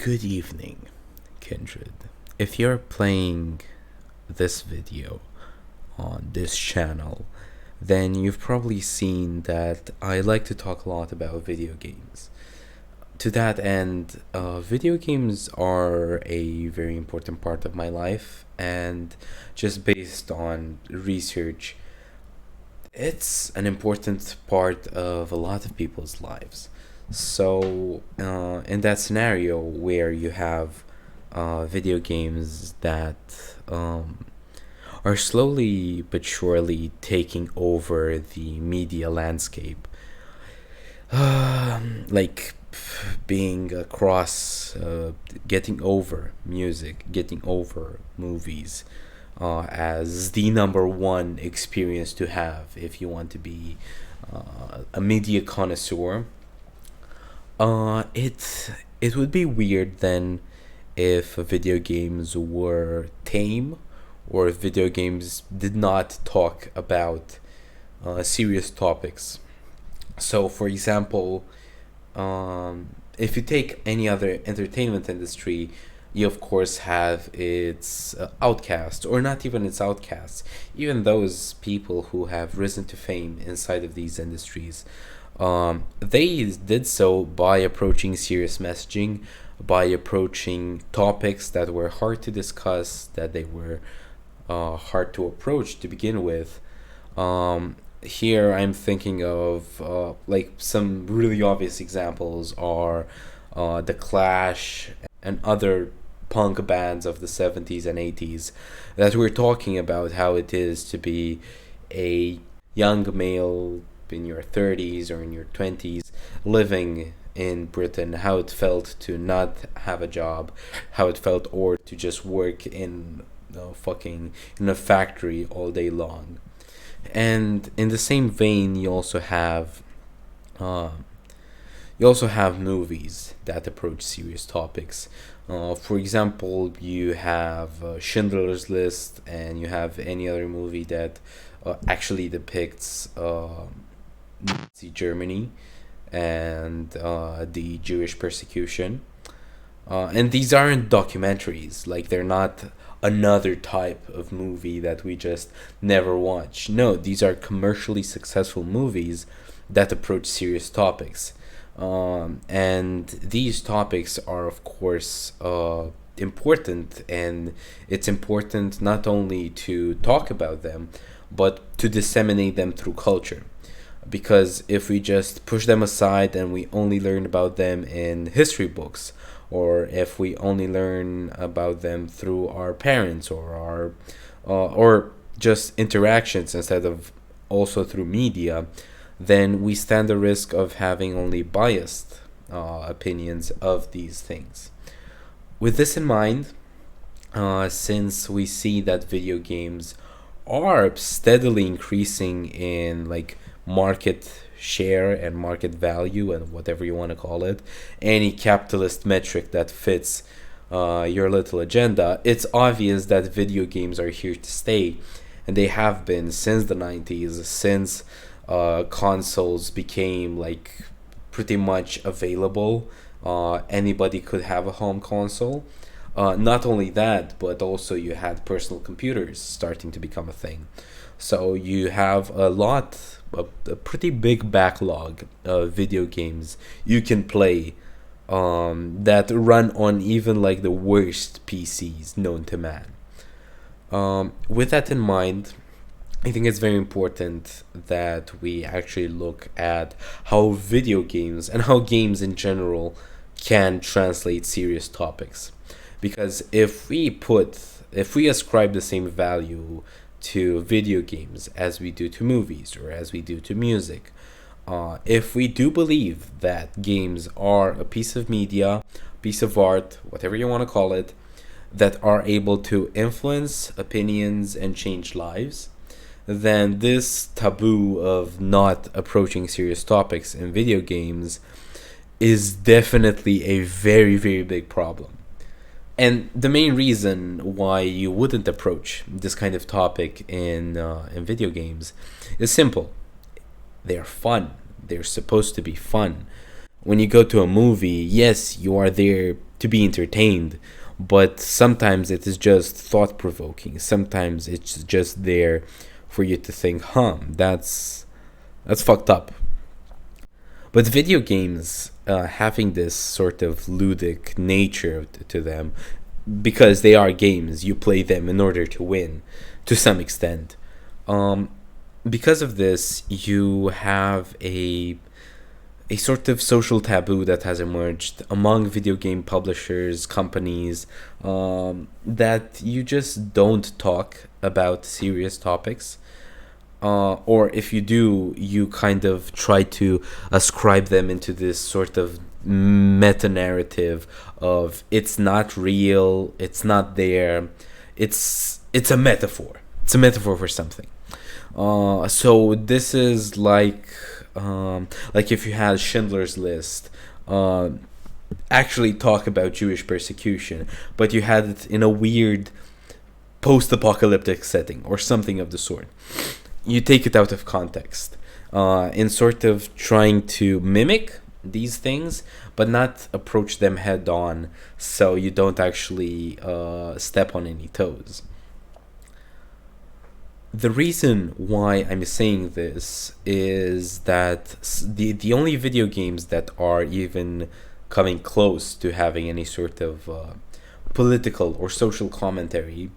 Good evening, Kindred. If you're playing this video on this channel, then you've probably seen that I like to talk a lot about video games. To that end, video games are a very important part of my life, and just based on research, it's an important part of a lot of people's lives. So, in that scenario where you have video games that are slowly but surely taking over the media landscape, like being across, getting over music, getting over movies, as the number one experience to have if you want to be a media connoisseur. It would be weird then if video games were tame, or if video games did not talk about serious topics. So, for example, if you take any other entertainment industry, you of course have its outcasts, or not even its outcasts, even those people who have risen to fame inside of these industries. They did so by approaching serious messaging, by approaching topics that were hard to discuss, that they were hard to approach to begin with. Here I'm thinking of like some really obvious examples are The Clash and other punk bands of the 70s and 80s that were talking about how it is to be a young male in your 30s or in your 20s living in Britain, how it felt to not have a job, how it felt or to just work in fucking in a factory all day long. And in the same vein, you also have movies that approach serious topics. For example, you have Schindler's List, and you have any other movie that actually depicts Nazi Germany and the Jewish persecution. And these aren't documentaries, like they're not another type of movie that we just never watch. No, these are commercially successful movies that approach serious topics. And these topics are, of course, important, and it's important not only to talk about them, but to disseminate them through culture. Because if we just push them aside and we only learn about them in history books, or if we only learn about them through our parents or just interactions instead of also through media, then we stand the risk of having only biased opinions of these things. With this in mind, since we see that video games are steadily increasing in like market share and market value and whatever you want to call it, any capitalist metric that fits your little agenda, it's obvious that video games are here to stay, and they have been since the 90s, since consoles became like pretty much available. Anybody could have a home console. Not only that, but also you had personal computers starting to become a thing. So you have a pretty big backlog of video games you can play that run on even like the worst PCs known to man. With that in mind, I think it's very important that we actually look at how video games and how games in general can translate serious topics. Because if we ascribe the same value to video games as we do to movies or as we do to music, if we do believe that games are a piece of media, piece of art, whatever you want to call it, that are able to influence opinions and change lives, then this taboo of not approaching serious topics in video games is definitely a very, very big problem. And the main reason why you wouldn't approach this kind of topic in video games is simple. They're fun. They're supposed to be fun. When you go to a movie, yes, you are there to be entertained, but sometimes it is just thought provoking. Sometimes it's just there for you to think, huh, that's fucked up. But video games, having this sort of ludic nature to them, because they are games, you play them in order to win, to some extent. Um, because of this, you have a sort of social taboo that has emerged among video game publishers, companies, that you just don't talk about serious topics. Or if you do, you kind of try to ascribe them into this sort of meta narrative of it's not real, it's not there, it's a metaphor. It's a metaphor for something. So this is like if you had Schindler's List, actually talk about Jewish persecution, but you had it in a weird post-apocalyptic setting or something of the sort. You take it out of context, in sort of trying to mimic these things, but not approach them head on, so you don't actually step on any toes. The reason why I'm saying this is that the only video games that are even coming close to having any sort of political or social commentary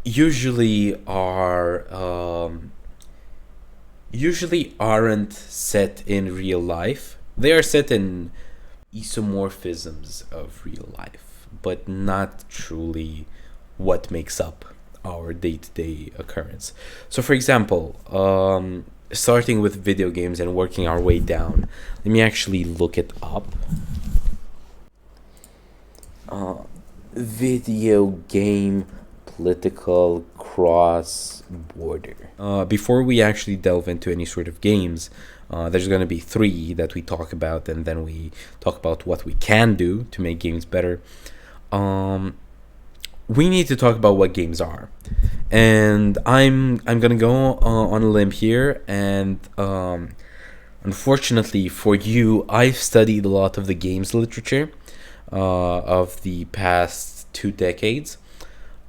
usually aren't set in real life. They are set in isomorphisms of real life, but not truly what makes up our day-to-day occurrence. So for example, starting with video games and working our way down, let me actually look it up. Video game political cross border. Before we actually delve into any sort of games, there's going to be three that we talk about, and then we talk about what we can do to make games better. We need to talk about what games are, and I'm gonna go on a limb here, and unfortunately for you, I've studied a lot of the games literature of the past 2 decades.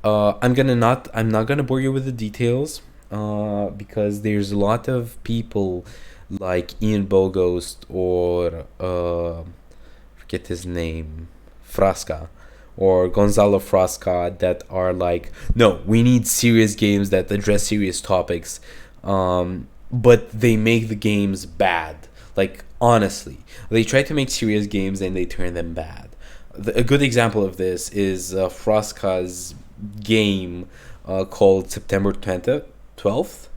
I'm not gonna bore you with the details, because there's a lot of people like Ian Bogost or forget his name, Frasca, or Gonzalo Frasca, that are like, no, we need serious games that address serious topics, but they make the games bad. Like, honestly, they try to make serious games and they turn them bad. A good example of this is Frasca's game called September 12th,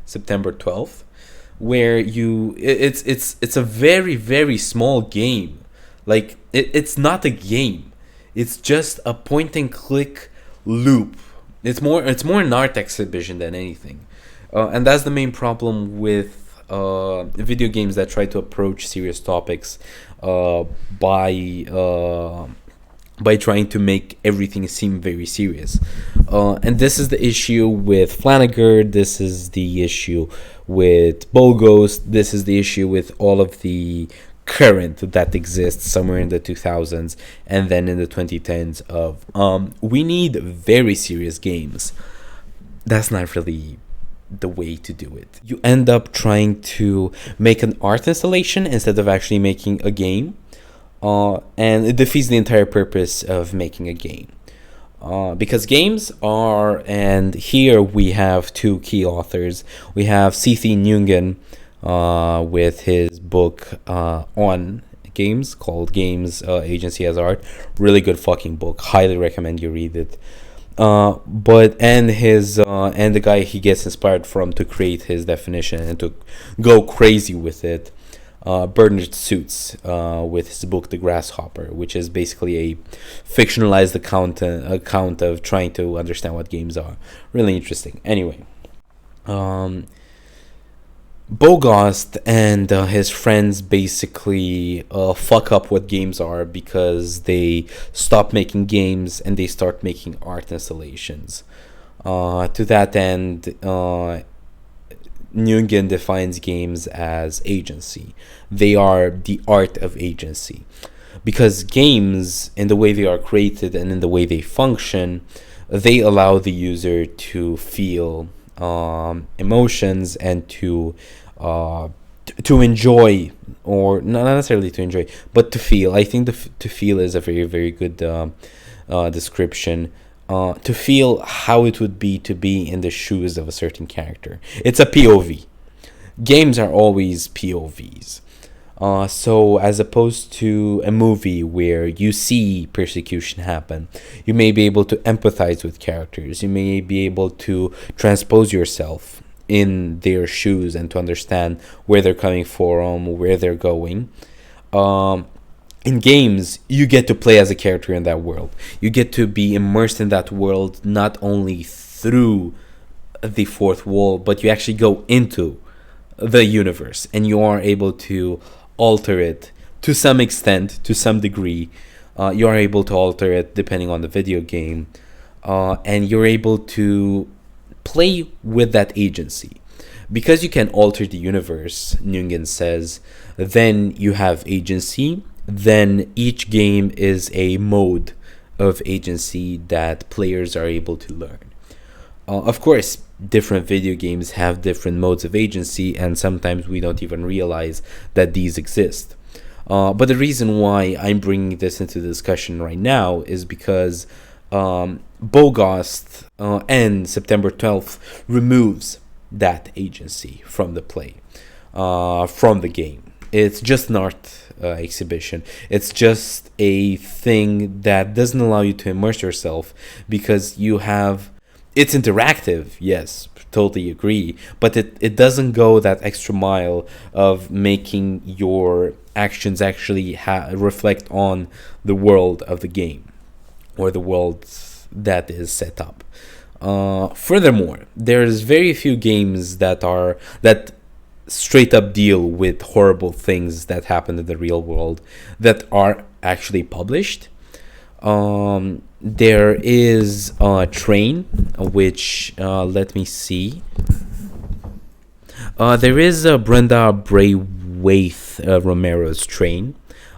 where it's a very, very small game. Like, it's not a game. It's just a point and click loop. It's more an art exhibition than anything, and that's the main problem with video games that try to approach serious topics by trying to make everything seem very serious. And this is the issue with Flanagan. This is the issue with Bogost. This is the issue with all of the current that exists somewhere in the 2000s and then in the 2010s of we need very serious games. That's not really the way to do it. You end up trying to make an art installation instead of actually making a game, and it defeats the entire purpose of making a game. Because games are, and here we have two key authors. We have C.T. Nguyen, with his book on games called Games Agency as Art. Really good fucking book. Highly recommend you read it. But and the guy he gets inspired from to create his definition and to go crazy with it, Bernard Suits, with his book The Grasshopper, which is basically a fictionalized account of trying to understand what games are. Really interesting. Anyway, Bogost and his friends basically fuck up what games are because they stop making games and they start making art installations. To that end, Nguyen defines games as agency. They are the art of agency. Because games, in the way they are created and in the way they function, they allow the user to feel emotions and to enjoy, or not necessarily to enjoy, but to feel. I think to feel is a very, very good description. To feel how it would be to be in the shoes of a certain character. It's a POV. Games are always POVs. So as opposed to a movie where you see persecution happen, you may be able to empathize with characters. You may be able to transpose yourself in their shoes and to understand where they're coming from, where they're going. In games, you get to play as a character in that world. You get to be immersed in that world, not only through the fourth wall, but you actually go into the universe and you are able to alter it to some extent, to some degree. You are able to alter it depending on the video game, and you're able to play with that agency. Because you can alter the universe, Nguyen says, then you have agency. Then each game is a mode of agency that players are able to learn. Of course, different video games have different modes of agency, and sometimes we don't even realize that these exist. But the reason why I'm bringing this into discussion right now is because Bogost and September 12th removes that agency from the play, from the game. It's just an art exhibition. It's just a thing that doesn't allow you to immerse yourself because you have... It's interactive, yes, totally agree, but it doesn't go that extra mile of making your actions actually reflect on the world of the game or the world that is set up. Furthermore, there's very few games that straight up deal with horrible things that happen in the real world that are actually published. There is Train, which let me see. There is Brenda Braithwaite Romero's Train,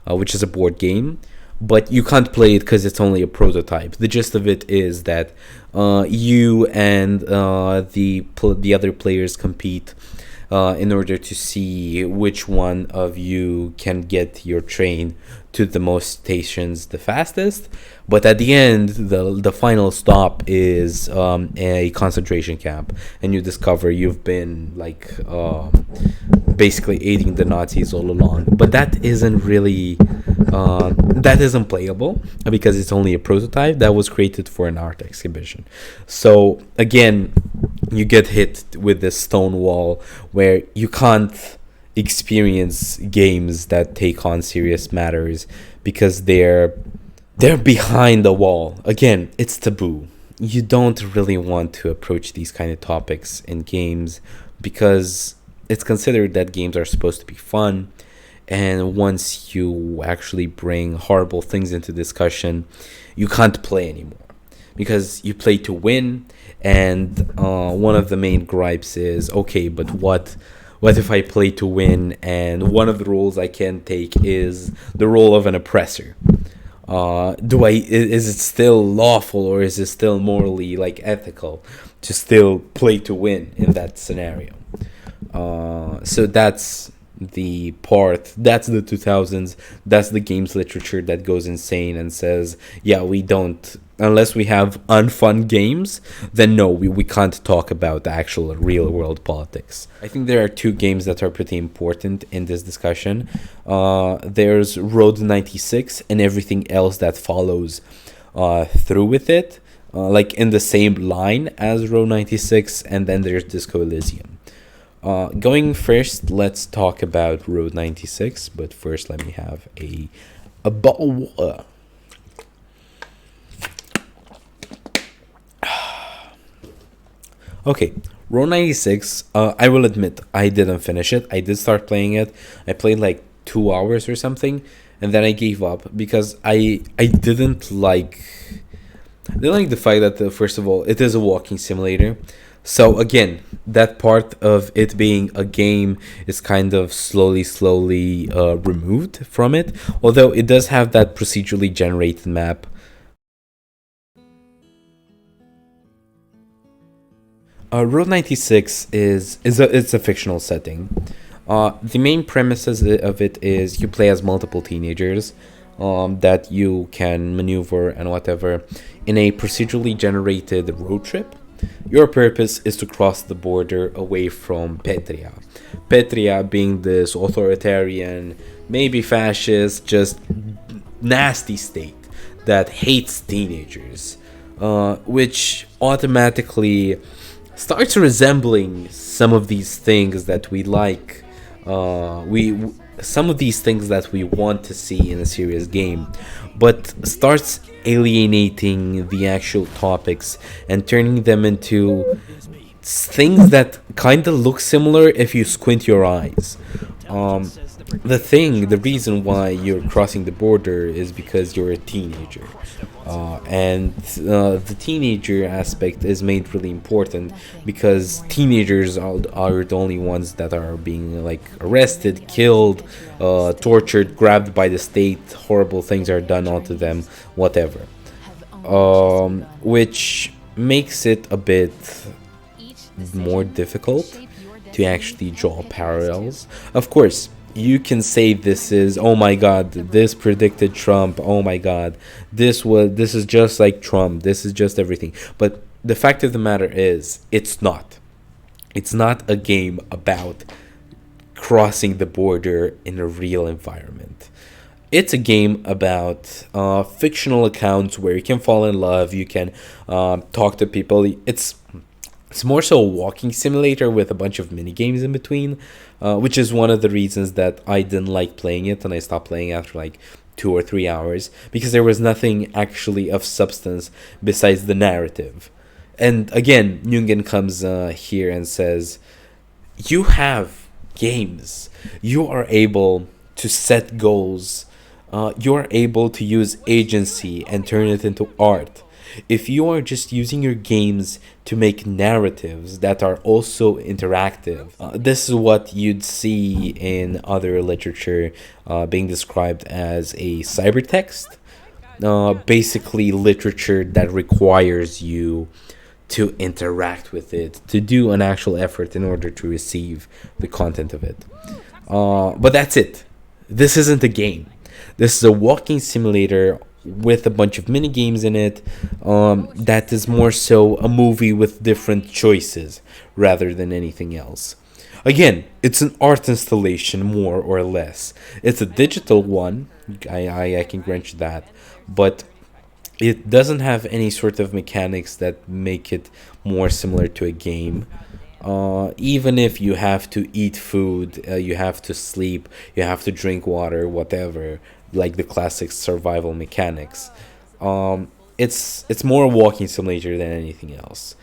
which is a board game, but you can't play it because it's only a prototype. The gist of it is that you and the other players compete in order to see which one of you can get your train to the most stations the fastest. But at the end, the final stop is a concentration camp, and you discover you've been basically aiding the Nazis all along. But that isn't really that isn't playable because it's only a prototype that was created for an art exhibition. So again, you get hit with this stone wall where you can't experience games that take on serious matters because they're behind the wall. Again, it's taboo. You don't really want to approach these kind of topics in games because it's considered that games are supposed to be fun, and once you actually bring horrible things into discussion, you can't play anymore because you play to win. And one of the main gripes is, okay, but what if I play to win and one of the roles I can take is the role of an oppressor? Is it still lawful, or is it still morally ethical to still play to win in that scenario? So that's the 2000s, that's the games literature that goes insane and says, yeah, we don't, unless we have unfun games, then no, we can't talk about the actual real world politics. I think there are two games that are pretty important in this discussion. There's Road 96 and everything else that follows through with it, in the same line as Road 96, and then there's Disco Elysium. Going first, let's talk about Road 96, but first let me have a bottle of water. Okay, Road 96, I will admit, I didn't finish it. I did start playing it. I played 2 hours or something, and then I gave up because I didn't like the fact that, first of all, it is a walking simulator. So again, that part of it being a game is kind of slowly removed from it. Although it does have that procedurally generated map. Road 96 is it's a fictional setting. The main premises of it is you play as multiple teenagers that you can maneuver and whatever in a procedurally generated road trip. Your purpose is to cross the border away from Petria. Petria being this authoritarian, maybe fascist, just nasty state that hates teenagers, which automatically starts resembling some of these things that we like. We Some of these things that we want to see in a serious game, but starts alienating the actual topics and turning them into things that kind of look similar if you squint your eyes. Um, the reason why you're crossing the border is because you're a teenager. And the teenager aspect is made really important because teenagers are the only ones that are being like arrested, killed, tortured, grabbed by the state. Horrible things are done onto them, whatever. Which makes it a bit more difficult to actually draw parallels. Of course, you can say this is, oh my god, this predicted Trump, oh my god, this is just like Trump, this is just everything. But the fact of the matter is, it's not a game about crossing the border in a real environment. It's a game about fictional accounts where you can fall in love, you can talk to people. It's more so a walking simulator with a bunch of mini games in between, which is one of the reasons that I didn't like playing it and I stopped playing after like 2 or 3 hours, because there was nothing actually of substance besides the narrative. And again, Nguyen comes here and says, "You have games. You are able to set goals. You are able to use agency and turn it into art. If you are just using your games to make narratives that are also interactive, this is what you'd see in other literature being described as a cybertext. Basically, literature that requires you to interact with it, to do an actual effort in order to receive the content of it. But that's it. This isn't a game. This is a walking simulator with a bunch of mini games in it, that is more so a movie with different choices rather than anything else. Again, it's an art installation more or less. It's a digital one, I can grant you that, but it doesn't have any sort of mechanics that make it more similar to a game. Even if you have to eat food, you have to sleep, you have to drink water, whatever, like the classic survival mechanics. It's more a walking simulator than anything else.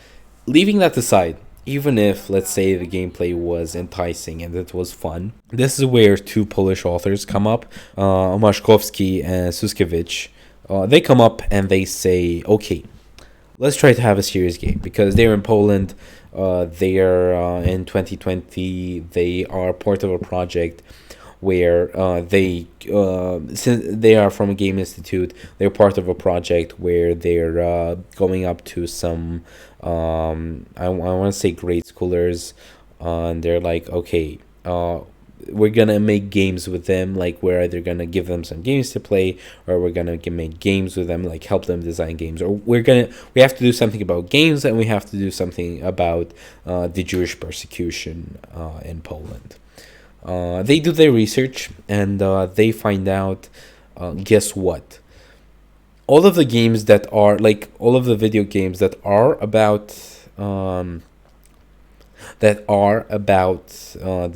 Leaving that aside, even if, let's say, the gameplay was enticing and it was fun, this is where two Polish authors come up, Maszkowski and Suskiewicz. They come up and they say, okay, let's try to have a serious game, because they're in Poland. They are in 2020. They are part of a project where since they are from a game institute, they're part of a project where they're going up to some I want to say grade schoolers, and they're like, okay, we're gonna make games with them. Like, we're either gonna give them some games to play, or we're gonna make games with them, like help them design games, or we have to do something about games, and we have to do something about the Jewish persecution in Poland. They do their research, and they find out, guess what? All of the games that are like all of the video games that are about the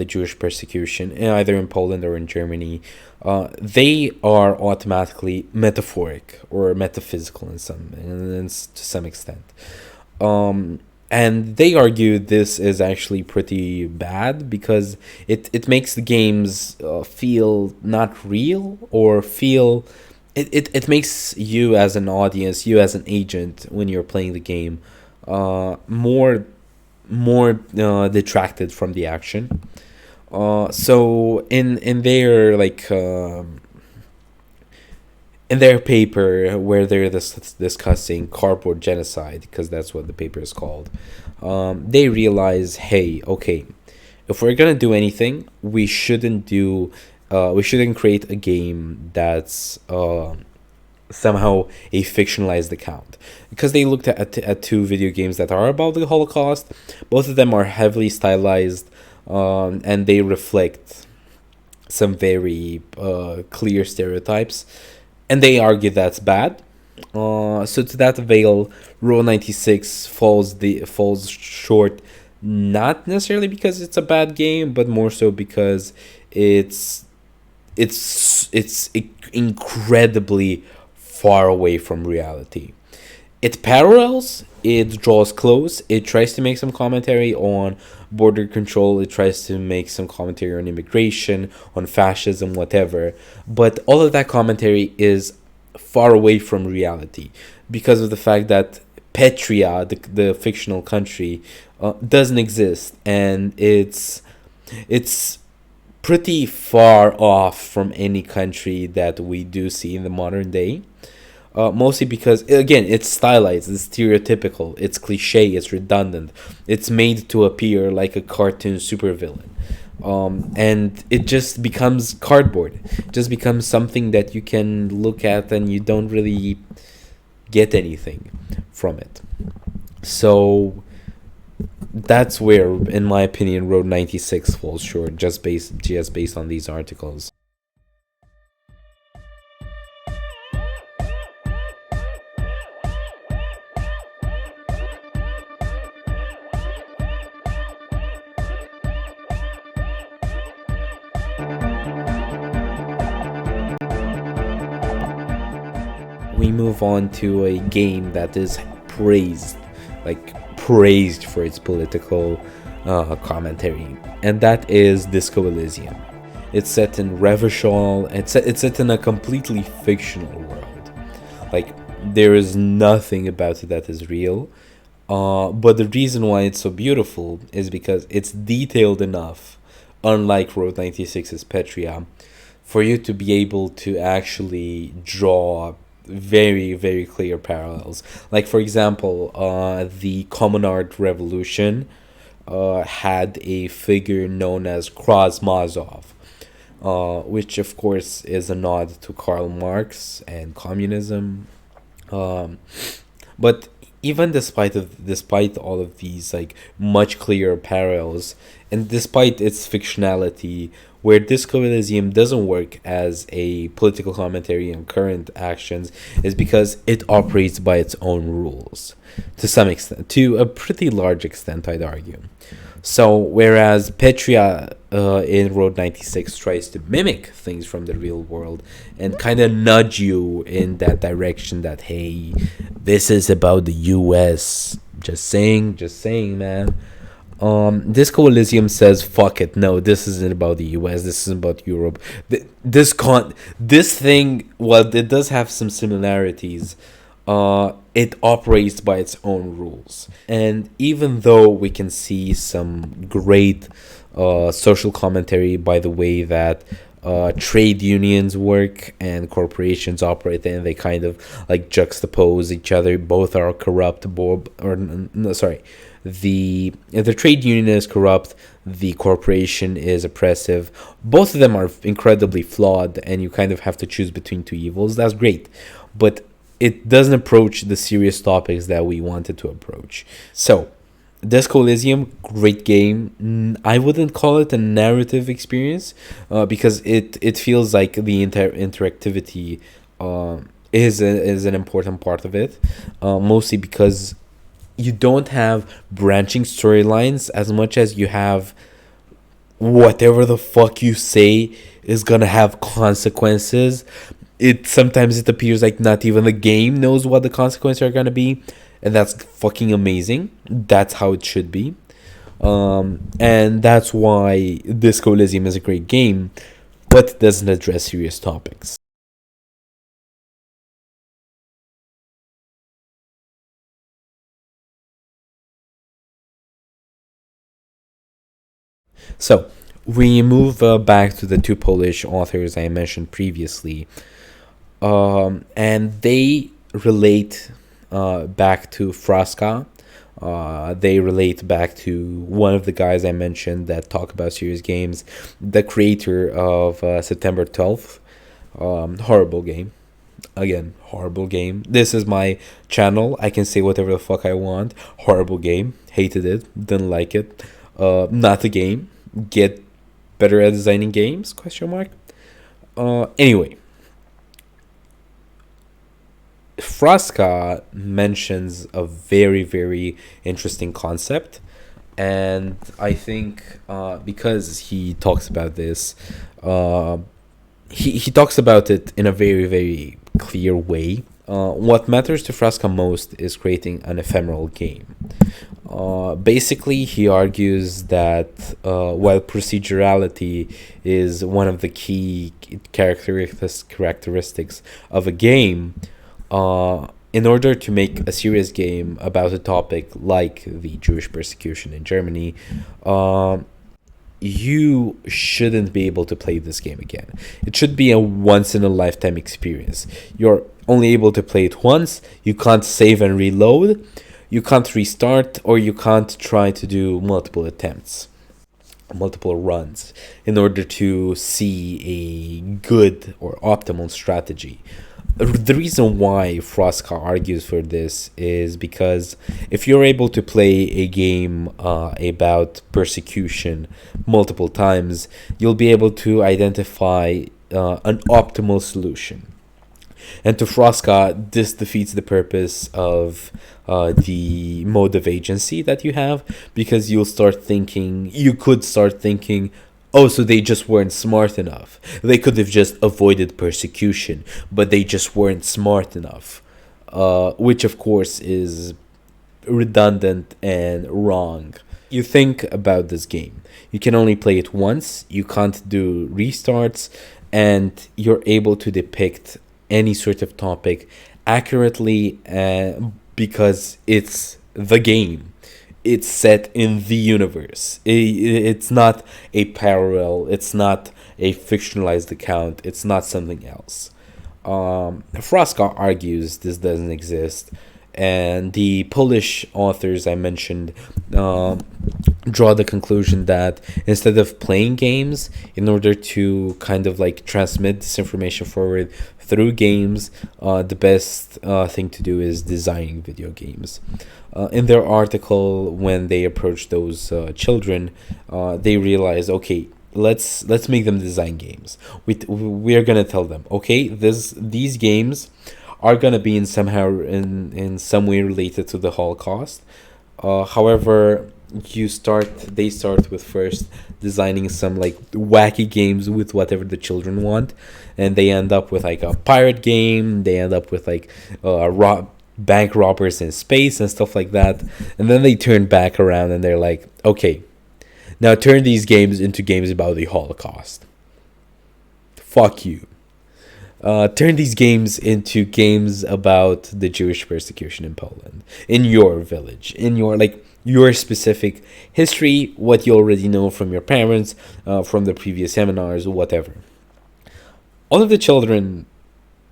Jewish persecution, either in Poland or in Germany, they are automatically metaphoric or metaphysical to some extent. And they argue this is actually pretty bad because it makes the games feel not real, or feel it makes you as an audience, you as an agent, when you're playing the game, more more detracted from the action. So in their in their paper where they're discussing cardboard genocide, because that's what the paper is called, they realize, hey, okay, if we're gonna do anything, we shouldn't create a game that's somehow a fictionalized account, because they looked at two video games that are about the Holocaust. Both of them are heavily stylized, and they reflect some very clear stereotypes, and they argue that's bad. So to that avail, Rule 96 falls short, not necessarily because it's a bad game, but more so because it's it's incredibly far away from reality. It parallels, it draws close, it tries to make some commentary on border control, it tries to make some commentary on immigration, on fascism, whatever. But all of that commentary is far away from reality because of the fact that Petria, the fictional country, doesn't exist, and it's pretty far off from any country that we do see in the modern day. Mostly because, again, it's stylized, it's stereotypical, it's cliche, it's redundant, it's made to appear like a cartoon supervillain. And it just becomes cardboard. It just becomes something that you can look at and you don't really get anything from it. So that's where, in my opinion, Road 96 falls short, just based on these articles. We move on to a game that is praised, praised for its political commentary, and that is Disco Elysium. It's set in Revachol. It's set in a completely fictional world. Like, there is nothing about it that is real. But the reason why it's so beautiful is because it's detailed enough, unlike Road 96's Petria, for you to be able to actually draw very, very clear parallels. Like, for example, the Communard Revolution had a figure known as Krasmazov, which, of course, is a nod to Karl Marx and communism. Um, but even despite all of these much clearer parallels, and despite its fictionality, where Disco Elysium doesn't work as a political commentary on current actions is because it operates by its own rules, to some extent, to a pretty large extent, I'd argue. So, whereas Petria in Road 96 tries to mimic things from the real world and kind of nudge you in that direction that, hey, this is about the US. Just saying, man. Disco Elysium says, fuck it. No, this isn't about the US. This is about Europe. This thing, well, it does have some similarities. It operates by its own rules. And even though we can see some great social commentary by the way that trade unions work and corporations operate, and they kind of juxtapose each other. Both are corrupt, no, sorry. The trade union is corrupt, the corporation is oppressive. Both of them are incredibly flawed, and you kind of have to choose between two evils. That's great, but it doesn't approach the serious topics that we wanted to approach. So, Disco Elysium, great game. I wouldn't call it a narrative experience because it feels like the interactivity is an important part of it, mostly because you don't have branching storylines as much as you have whatever the fuck you say is gonna have consequences. It appears like not even the game knows what the consequences are gonna be, and that's fucking amazing. That's how it should be. And that's why Disco Elysium is a great game, but doesn't address serious topics. So we move back to the two Polish authors I mentioned previously, and they relate back to Fraska. They relate back to one of the guys I mentioned that talk about serious games, the creator of September 12th. Horrible game. Again, horrible game. This is my channel. I can say whatever the fuck I want. Horrible game. Hated it. Didn't like it. Not a game. Get better at designing games? Question mark. Anyway, Fraska mentions a very, very interesting concept. And I think because he talks about this, he talks about it in a very, very clear way. What matters to Fraska most is creating an ephemeral game. Basically, he argues that while procedurality is one of the key characteristics of a game, in order to make a serious game about a topic like the Jewish persecution in Germany, you shouldn't be able to play this game again. It should be a once in a lifetime experience. You're only able to play it once. You can't save and reload. You can't restart, or you can't try to do multiple attempts, multiple runs in order to see a good or optimal strategy. The reason why Fraska argues for this is because if you're able to play a game about persecution multiple times, you'll be able to identify an optimal solution. And to Fraska, this defeats the purpose of the mode of agency that you have, because you could start thinking, oh, so they just weren't smart enough. They could have just avoided persecution, but they just weren't smart enough. Which, of course, is redundant and wrong. You think about this game. You can only play it once. You can't do restarts. And you're able to depict any sort of topic accurately because it's the game. It's set in the universe. It's not a parallel. It's not a fictionalized account. It's not something else. Fraska argues this doesn't exist, and the Polish authors I mentioned draw the conclusion that instead of playing games in order to kind of like transmit this information forward through games, the best thing to do is designing video games. In their article, when they approach those children, they realize, okay, let's make them design games. We are gonna tell them, okay, these games are gonna be in some way related to the Holocaust. However, they start with first designing some like wacky games with whatever the children want, and they end up with like a pirate game. They end up with like bank robbers in space and stuff like that. And then they turn back around and they're like, okay, now turn these games into games about the Holocaust. Fuck you. Turn these games into games about the Jewish persecution in Poland, in your village, in your specific history, what you already know from your parents, from the previous seminars, whatever. All of the children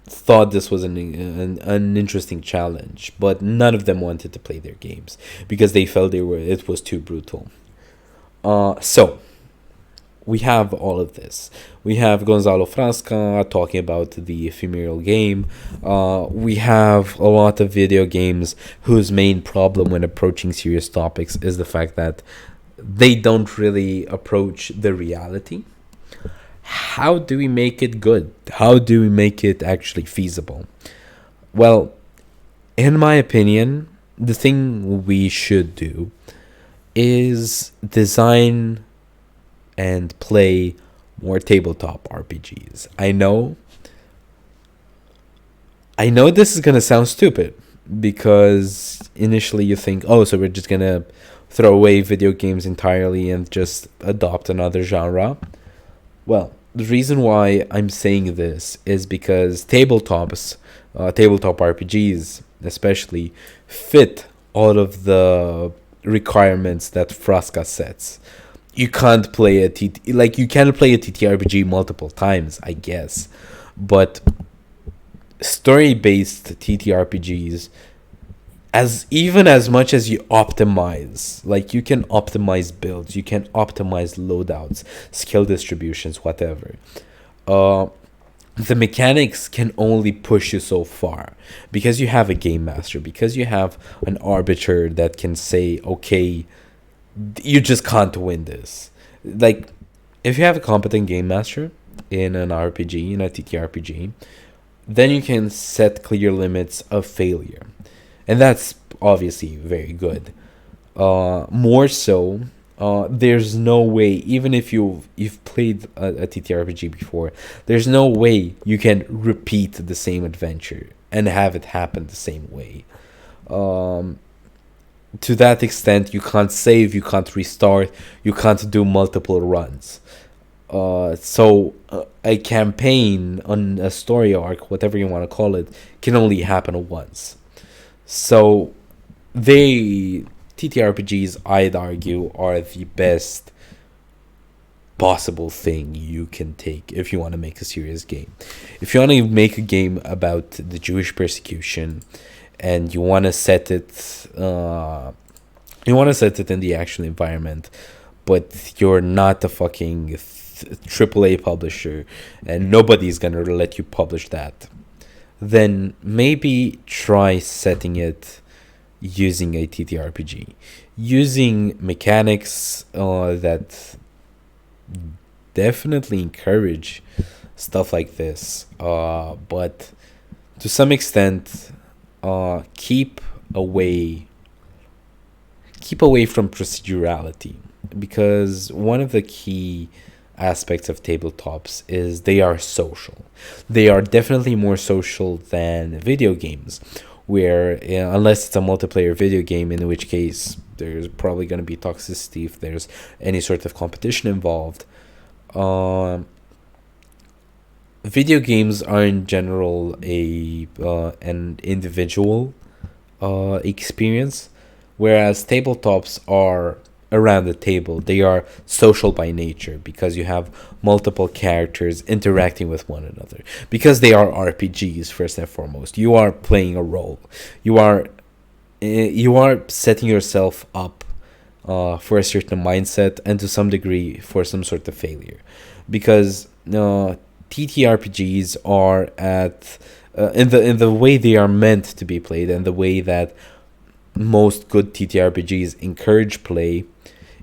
thought this was an interesting challenge, but none of them wanted to play their games because they felt it was too brutal. So we have all of this. We have Gonzalo Fraska talking about the ephemeral game. We have a lot of video games whose main problem when approaching serious topics is the fact that they don't really approach the reality. How do we make it good? How do we make it actually feasible? Well, in my opinion, the thing we should do is design and play more tabletop RPGs. I know this is gonna sound stupid because initially you think, oh, so we're just gonna throw away video games entirely and just adopt another genre. Well, the reason why I'm saying this is because tabletop RPGs especially, fit all of the requirements that Fraska sets. you can't play a like you can play a TTRPG multiple times, I guess, but story based TTRPGs, as even as much as you optimize, like you can optimize builds, you can optimize loadouts, skill distributions, whatever. Uh, the mechanics can only push you so far because you have a game master, because you have an arbiter that can say, okay, you just can't win this. Like, if you have a competent game master in an RPG, in a TTRPG, then you can set clear limits of failure. And that's obviously very good. More so, there's no way, even if you've played a TTRPG before, there's no way you can repeat the same adventure and have it happen the same way. Um, to that extent, you can't save, you can't restart, you can't do multiple runs. So a campaign on a story arc, whatever you want to call it, can only happen once. So they TTRPGs, I'd argue, are the best possible thing you can take if you want to make a serious game. If you want to make a game about the Jewish persecution and you want to set it in the actual environment, but you're not a fucking AAA publisher and nobody's gonna let you publish that, then maybe try setting it using a TTRPG, using mechanics that definitely encourage stuff like this, but to some extent, keep away from procedurality, because one of the key aspects of tabletops is they are social. They are definitely more social than video games, where unless it's a multiplayer video game, in which case there's probably going to be toxicity if there's any sort of competition involved. Video games are in general an individual experience, whereas tabletops are around the table. They are social by nature because you have multiple characters interacting with one another. Because they are RPGs, first and foremost, you are playing a role. You are setting yourself up for a certain mindset and to some degree for some sort of failure, because TTRPGs are at in the way they are meant to be played, and the way that most good TTRPGs encourage play,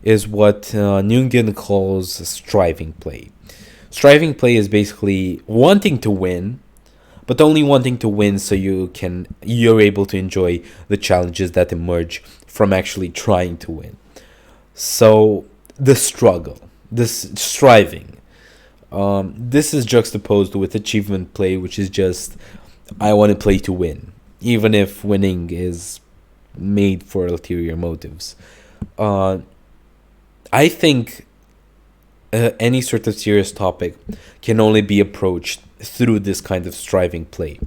is what Nguyen calls striving play. Striving play is basically wanting to win, but only wanting to win so you're able to enjoy the challenges that emerge from actually trying to win. So the struggle, this striving, this is juxtaposed with achievement play, which is just, I want to play to win, even if winning is made for ulterior motives. I think any sort of serious topic can only be approached through this kind of striving play.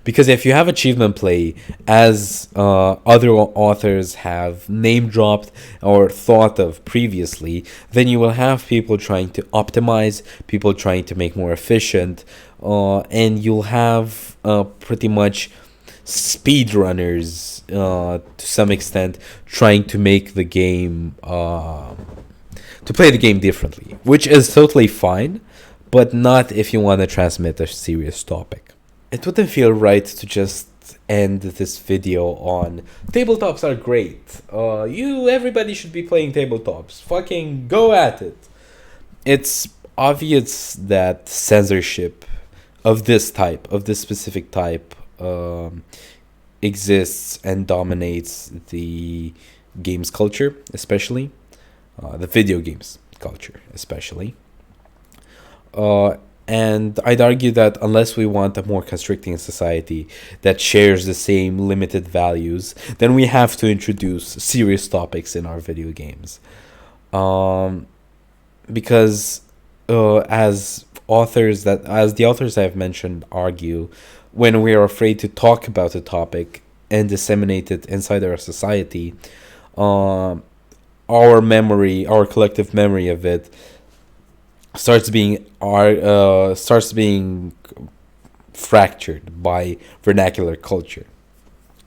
Because if you have achievement play, as other authors have name dropped or thought of previously, then you will have people trying to optimize, people trying to make more efficient, and you'll have pretty much speedrunners to some extent trying to make the game to play the game differently, which is totally fine, but not if you want to transmit a serious topic. It wouldn't feel right to just end this video on tabletops are great. Everybody should be playing tabletops. Fucking go at it. It's obvious that censorship of this specific type, exists and dominates the games culture, especially the video games culture, especially. And I'd argue that unless we want a more constricting society that shares the same limited values, then we have to introduce serious topics in our video games. Because as the authors I've mentioned argue, when we are afraid to talk about a topic and disseminate it inside our society, our memory, our collective memory of it, starts being fractured by vernacular culture.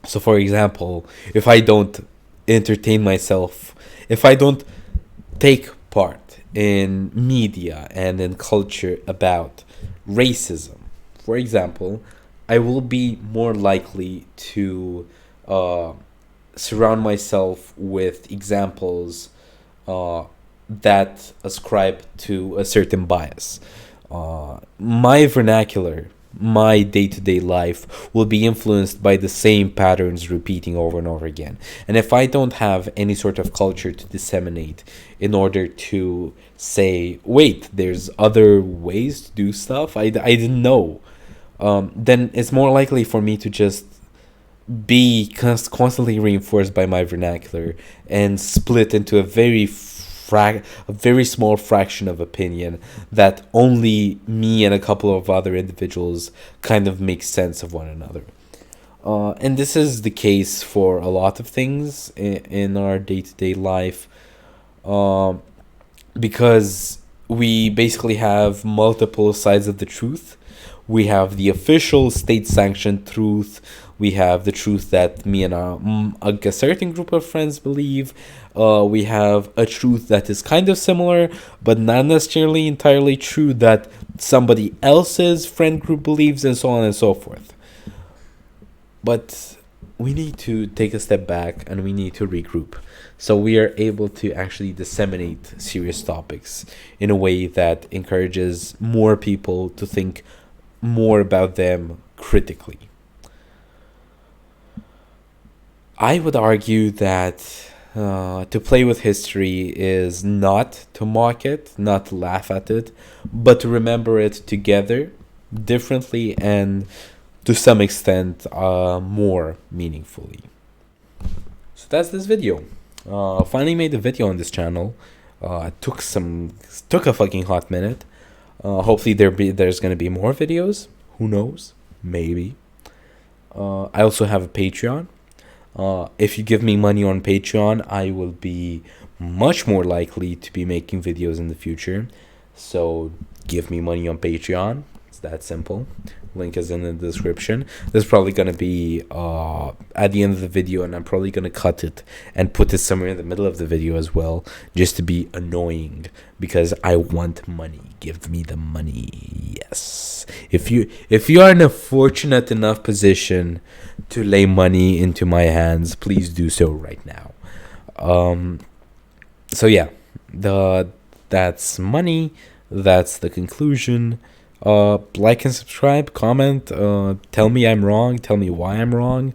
So, for example, if I don't entertain myself, if I don't take part in media and in culture about racism, for example, I will be more likely to uh, surround myself with examples uh, that ascribe to a certain bias. My vernacular, my day to day life will be influenced by the same patterns repeating over and over again. And if I don't have any sort of culture to disseminate in order to say, wait, there's other ways to do stuff I didn't know, then it's more likely for me to just be constantly reinforced by my vernacular and split into a very small fraction of opinion that only me and a couple of other individuals kind of make sense of one another. And this is the case for a lot of things in our day to day life, um, because we basically have multiple sides of the truth. We have the official state sanctioned truth. We have the truth that me and a certain group of friends believe. We have a truth that is kind of similar, but not necessarily entirely true, that somebody else's friend group believes, and so on and so forth. But we need to take a step back and we need to regroup, so we are able to actually disseminate serious topics in a way that encourages more people to think more about them critically. I would argue that to play with history is not to mock it, not to laugh at it, but to remember it together, differently, and to some extent more meaningfully. So that's this video. Finally made a video on this channel. Took a fucking hot minute. Hopefully there's gonna be more videos. Who knows? Maybe. I also have a Patreon. If you give me money on Patreon, I will be much more likely to be making videos in the future. So give me money on Patreon. It's that simple. Link is in the description. This is probably going to be at the end of the video, and I'm probably going to cut it and put it somewhere in the middle of the video as well, just to be annoying, because I want money. Give me the money. Yes. If you are in a fortunate enough position to lay money into my hands, please do so right now. So yeah, that's money. That's the conclusion. Like and subscribe, comment, tell me I'm wrong, tell me why I'm wrong.